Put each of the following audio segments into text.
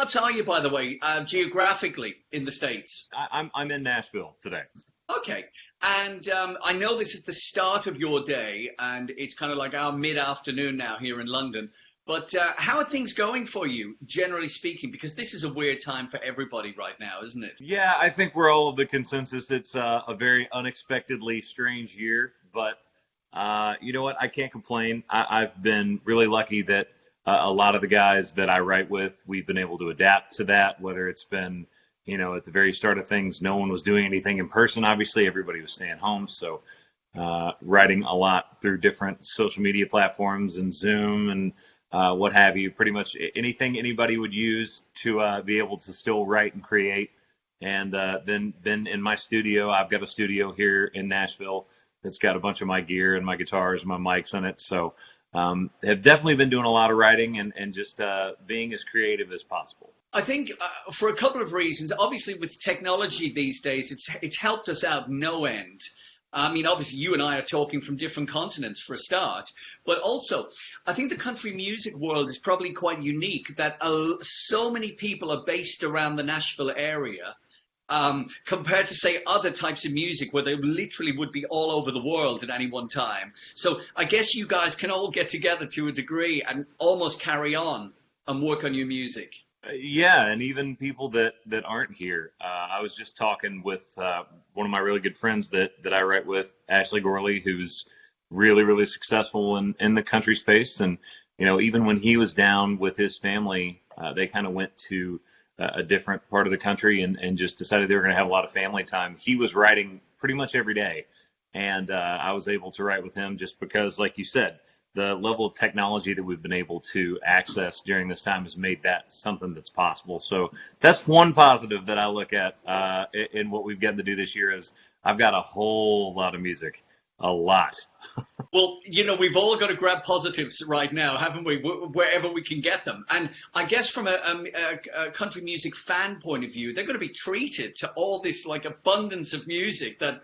Whereabouts are you, by the way, geographically in the States? I'm in Nashville today. Okay. And I know this is the start of your day, and it's kind of like our mid-afternoon now here in London. But how are things going for you, generally speaking? Because this is a weird time for everybody right now, isn't it? Yeah, I think we're all of the consensus. It's a very unexpectedly strange year, but you know what? I can't complain. I've been really lucky that a lot of the guys that I write with, we've been able to adapt to that, whether it's been, at the very start of things, no one was doing anything in person. Obviously, everybody was staying home. So writing a lot through different social media platforms and Zoom and what have you, pretty much anything anybody would use to be able to still write and create. And then in my studio, I've got a studio here in Nashville that's got a bunch of my gear and my guitars and my mics in it. So have definitely been doing a lot of writing and just being as creative as possible. I think for a couple of reasons. Obviously, with technology these days, it's helped us out no end. I mean, obviously, you and I are talking from different continents for a start, but also, I think the country music world is probably quite unique that so many people are based around the Nashville area. Compared to, say, other types of music where they literally would be all over the world at any one time. So I guess you guys can all get together to a degree and almost carry on and work on your music. Yeah, and even people that aren't here. I was just talking with one of my really good friends that I write with, Ashley Gorley, who's really, really successful in the country space. And, even when he was down with his family, they kind of went to a different part of the country and just decided they were going to have a lot of family time. He was writing pretty much every day. And I was able to write with him just because, like you said, the level of technology that we've been able to access during this time has made that something that's possible. So that's one positive that I look at in what we've gotten to do this year is I've got a whole lot of music, a lot. Well, we've all got to grab positives right now, haven't we? Wherever we can get them. And I guess from a country music fan point of view, they're going to be treated to all this like abundance of music that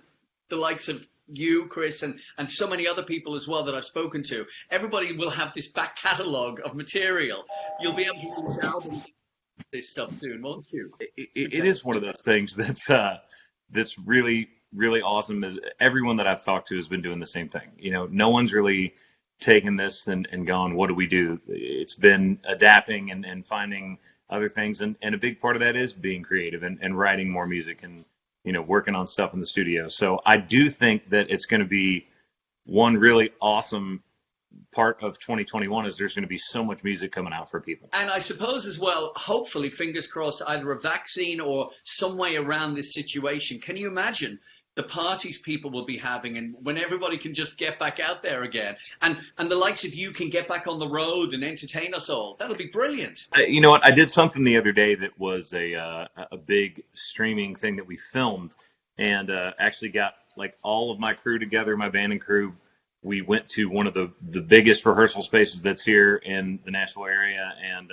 the likes of you, Chris, and so many other people as well that I've spoken to. Everybody will have this back catalogue of material. You'll be able to release albums, this stuff soon, won't you? It is one of those things that's really, really awesome. Is everyone that I've talked to has been doing the same thing. No one's really taken this and gone, what do we do? It's been adapting and finding other things. And a big part of that is being creative and writing more music and working on stuff in the studio. So I do think that it's going to be one really awesome part of 2021 is there's going to be so much music coming out for people. And I suppose as well, hopefully, fingers crossed, either a vaccine or some way around this situation. Can you imagine the parties people will be having and when everybody can just get back out there again and the likes of you can get back on the road and entertain us all? That'll be brilliant. You know what? I did something the other day that was a big streaming thing that we filmed and actually got like all of my crew together, my band and crew. We went to one of the biggest rehearsal spaces that's here in the Nashville area and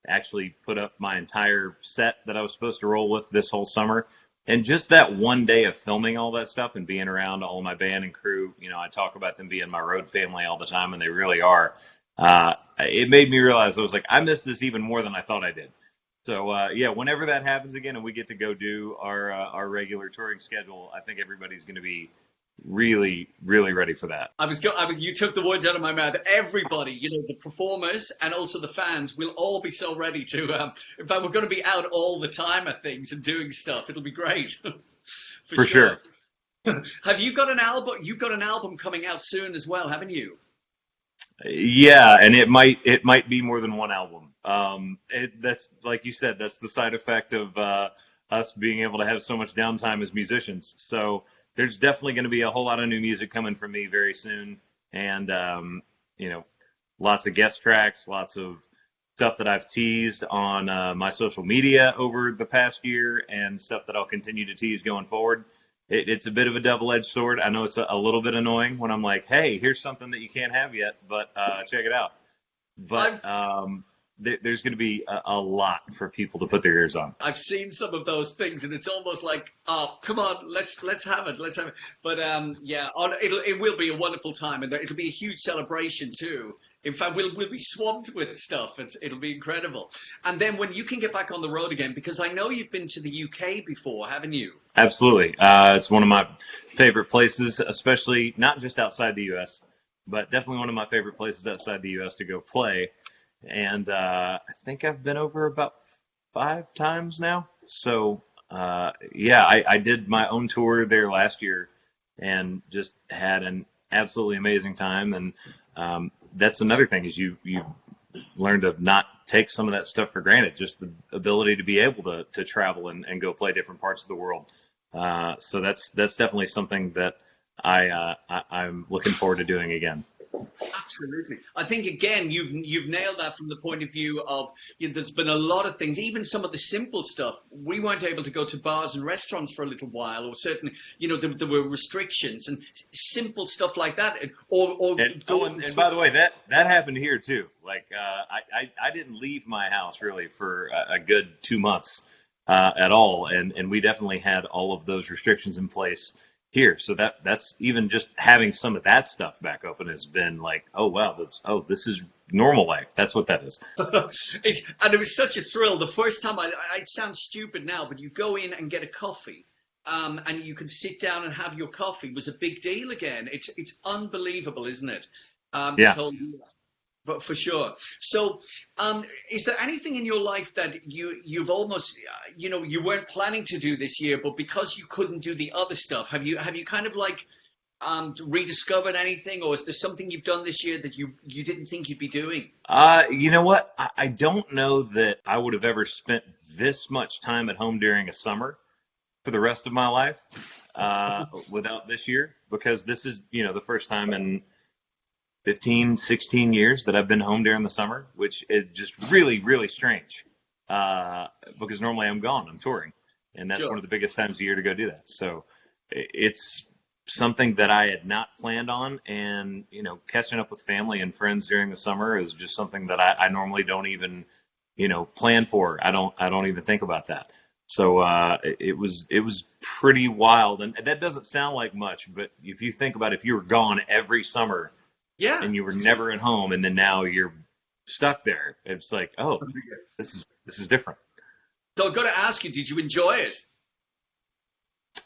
actually put up my entire set that I was supposed to roll with this whole summer. And just that one day of filming all that stuff and being around all my band and crew, I talk about them being my road family all the time, and they really are. It made me realize, I was like, I miss this even more than I thought I did. So, yeah, whenever that happens again and we get to go do our regular touring schedule, I think everybody's going to be really, really ready for that. You took the words out of my mouth. Everybody, the performers and also the fans will all be so ready to, in fact, we're going to be out all the time at things and doing stuff. It'll be great. For sure. Have you got an album? You've got an album coming out soon as well, haven't you? Yeah. And it might be more than one album. That's like you said, that's the side effect of, us being able to have so much downtime as musicians. So, there's definitely going to be a whole lot of new music coming from me very soon. And, lots of guest tracks, lots of stuff that I've teased on my social media over the past year and stuff that I'll continue to tease going forward. It's a bit of a double-edged sword. I know it's a little bit annoying when I'm like, hey, here's something that you can't have yet, but check it out. But there's going to be a lot for people to put their ears on. I've seen some of those things, and it's almost like, oh, come on, let's have it. But yeah, it will be a wonderful time, and it'll be a huge celebration too. In fact, we'll be swamped with stuff. It'll be incredible. And then when you can get back on the road again, because I know you've been to the UK before, haven't you? Absolutely. It's one of my favorite places, especially not just outside the U.S., but definitely one of my favorite places outside the U.S. to go play. And I think I've been over about 5 times now. So, yeah, I did my own tour there last year and just had an absolutely amazing time. And that's another thing is you learn to not take some of that stuff for granted, just the ability to be able to travel and go play different parts of the world. So that's definitely something that I'm looking forward to doing again. Absolutely. I think again you've nailed that from the point of view of there's been a lot of things, even some of the simple stuff. We weren't able to go to bars and restaurants for a little while, or certain there were restrictions and simple stuff like that. And by the way, that happened here too. Like I didn't leave my house really for a good 2 months at all, and we definitely had all of those restrictions in place here. So that's even just having some of that stuff back open has been like, oh wow, this is normal life. That's what that is. And it was such a thrill. The first time it sounds stupid now, but you go in and get a coffee, and you can sit down and have your coffee was a big deal again. It's unbelievable, isn't it? Yeah. This whole But for sure. So, is there anything in your life that you've almost, you weren't planning to do this year, but because you couldn't do the other stuff, have you kind of like rediscovered anything, or is there something you've done this year that you didn't think you'd be doing? You know what? I don't know that I would have ever spent this much time at home during a summer for the rest of my life without this year, because this is, the first time in 15, 16 years that I've been home during the summer, which is just really, really strange because normally I'm gone, I'm touring, and that's Sure. one of the biggest times of the year to go do that. So it's something that I had not planned on, and catching up with family and friends during the summer is just something that I normally don't even plan for. I don't even think about that. So it was pretty wild, and that doesn't sound like much, but if you think about if you were gone every summer, Yeah. and you were never at home, and then now you're stuck there, it's like, oh, this is different. So I've got to ask you, did you enjoy it?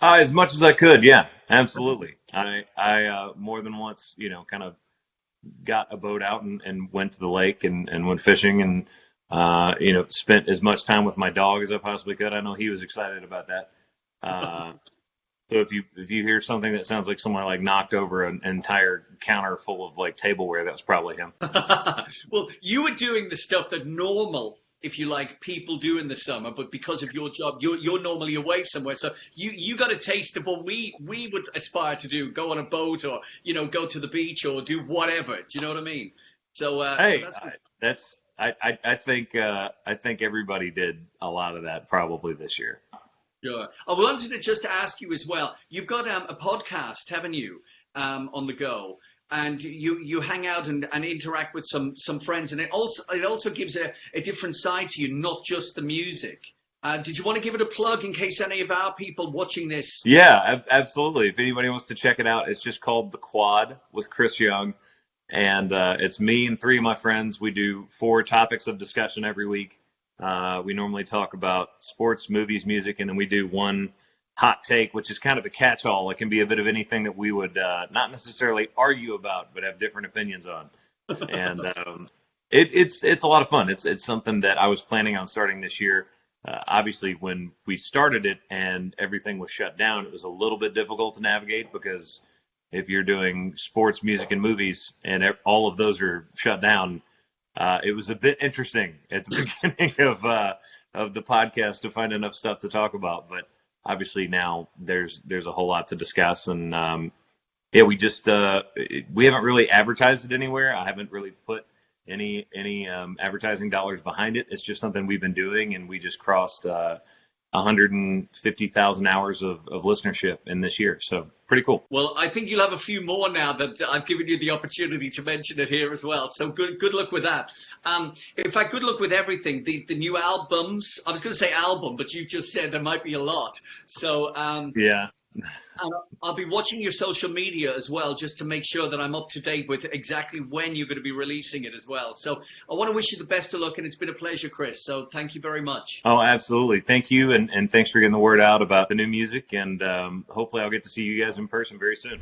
As much as I could, yeah, absolutely. I more than once, kind of got a boat out and went to the lake and went fishing and spent as much time with my dog as I possibly could. I know he was excited about that. So if you hear something that sounds like someone like knocked over an entire counter full of like tableware, that was probably him. Well, you were doing the stuff that normal, if you like, people do in the summer, but because of your job, you're normally away somewhere. So you got a taste of what we would aspire to do: go on a boat, or go to the beach, or do whatever. Do you know what I mean? So Hey, so that's I think everybody did a lot of that probably this year. sure. I wanted to just ask you as well. You've got a podcast, haven't you, on the go, and you hang out and interact with some friends, and it also gives a different side to you, not just the music. Did you want to give it a plug in case any of our people watching this? Yeah, absolutely. If anybody wants to check it out, it's just called The Quad with Chris Young, and it's me and 3 of my friends. We do 4 topics of discussion every week. We normally talk about sports, movies, music, and then we do one hot take, which is kind of a catch-all. It can be a bit of anything that we would not necessarily argue about, but have different opinions on. And it's a lot of fun. It's something that I was planning on starting this year. Obviously, when we started it and everything was shut down, it was a little bit difficult to navigate because if you're doing sports, music, and movies, and all of those are shut down, it was a bit interesting at the beginning of the podcast to find enough stuff to talk about. But obviously now there's a whole lot to discuss, and yeah, we just we haven't really advertised it anywhere. I haven't really put any advertising dollars behind it. It's just something we've been doing, and we just crossed 150,000 hours of listenership in this year. So pretty cool. Well, I think you'll have a few more now that I've given you the opportunity to mention it here as well. So good luck with that. In fact, good luck with everything. The new albums. I was going to say album, but you just said there might be a lot. So Yeah. I'll be watching your social media as well, just to make sure that I'm up to date with exactly when you're going to be releasing it as well. So I want to wish you the best of luck, and it's been a pleasure, Chris. So thank you very much. Oh, absolutely. Thank you. And thanks for getting the word out about the new music. And hopefully I'll get to see you guys in person very soon.